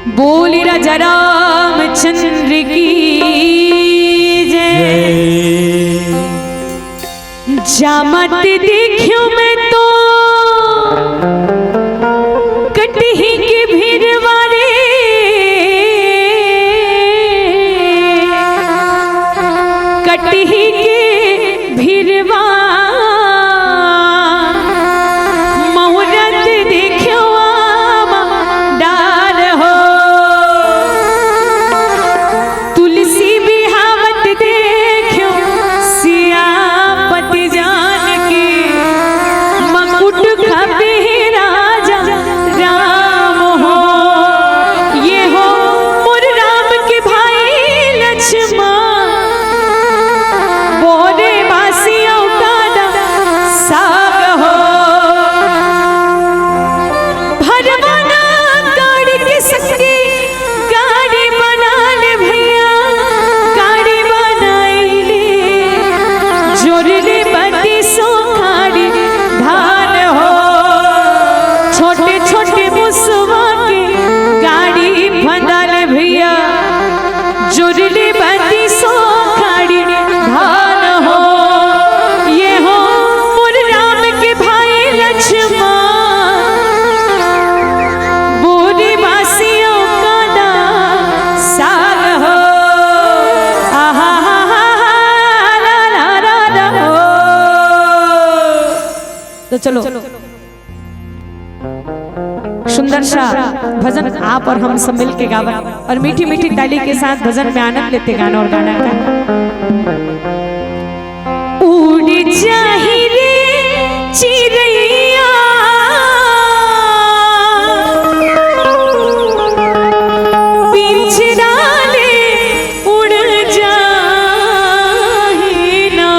बोली राजा रामचंद्र की जय। जामत देखियो मैं तो कटही के भीरवारे, कटही के भीरवा मुहूर्त देखियो डार हो। तुलसी बिहावत देखियो सियापत जान के, मकुट खपे राजा राम हो। ये हो मोर राम के भाई लक्ष्मण, बोरे बासियों का साग हो। भरवाना गाड़ी के संगे गाड़ी बना ले भैया, गाड़ी बनाई ले जोरले बत्ती सो खाड़ी धान हो। छोटे छोटे मुसवा के गाड़ी बना ले भैया, जोरले बत्ती सो खाड़ी धान हो। ये हो मोर राम के भाई लक्ष्मण, बोरे बासियों का साग हो। आहा ला ला ला ला हो। तो चलो सुंदर सा भजन आप और हम सब मिल के गावा और मीठी मीठी ताली के साथ भजन में आनंद लेते गाना और गाना का। उड़ जाही रे चिड़ैया, पिंजरा ले उड़ जाही ना।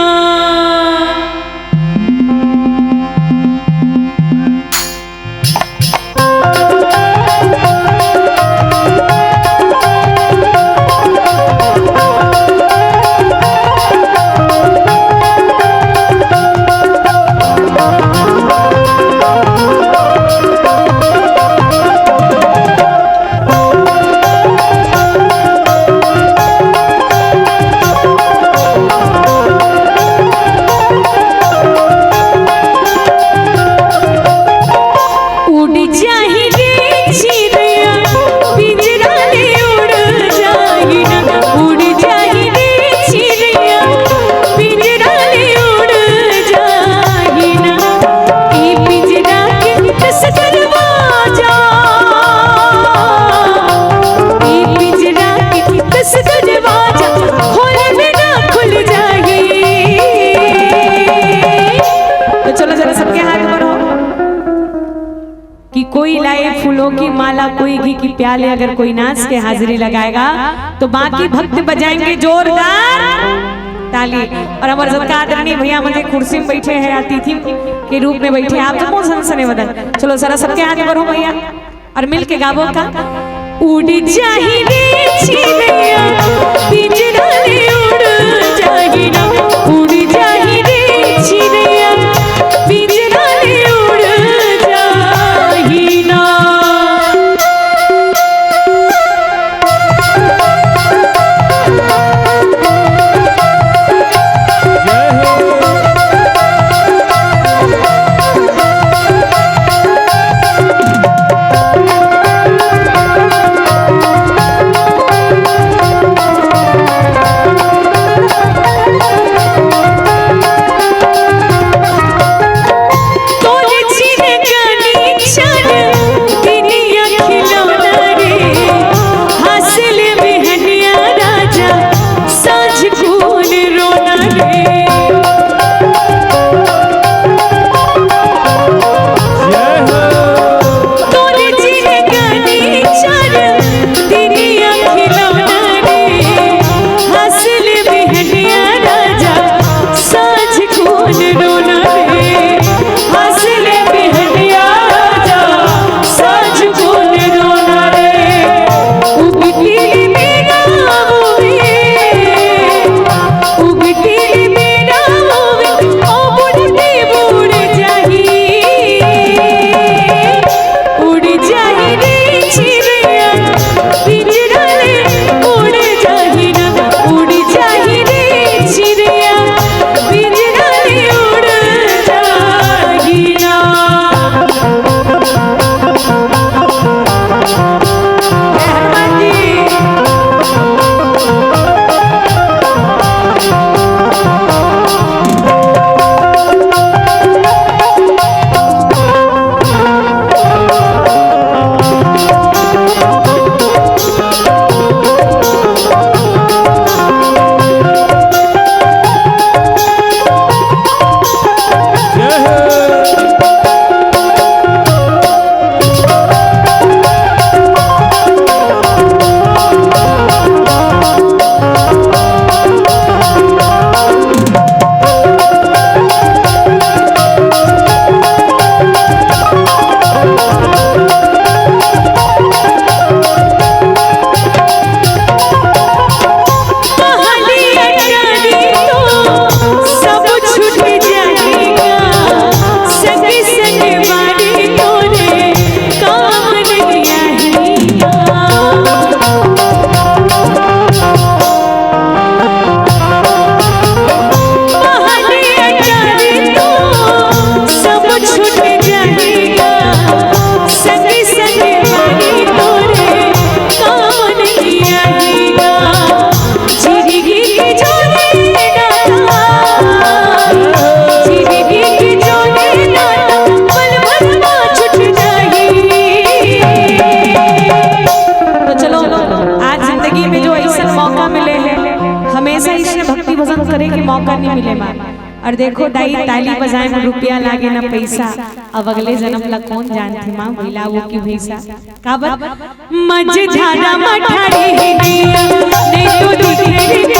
उड़ जाही रे चिड़ैया, पिंजरा ले उड़ जाही ना। उड़ जाही रे चिड़ैया, पिंजरा ले उड़ जाही ना। ई पिंजरा के कस दरवाजा, ई पिंजरा के कस दरवाजा खोले बिना खुल जाही। तो चलो जरा सबके हाथ बढ़ो कि कोई लाए फूलों की माला, कोई घी की प्याले, अगर कोई नाच के हाजिरी लगाएगा तो बाकी भक्त बजाएंगे जोरदार ताली। और हमारे सबका आदरणीय भैया मुझे कुर्सी में बैठे हैं, अतिथि के रूप में बैठे हैं। आप तो कौन सनसने बदन। चलो जरा सबके आगे बढ़ो भैया और मिल के गावो का। उड़ जाही रे चिड़ैया, पिंजरा ले उड़ जाही ना। उड़ जाही रे चिड़ैया, पिंजरा ले उड़ जाही ना। करे के मौका नहीं मिले माँ। और देखो दाई ताली बजाए में रुपया लागे ना पैसा, अब अगले जन्म ला कौन जानती माँ भैला वो की भैसा काबर मझ झाड़ा मठारी नहीं तो दिखे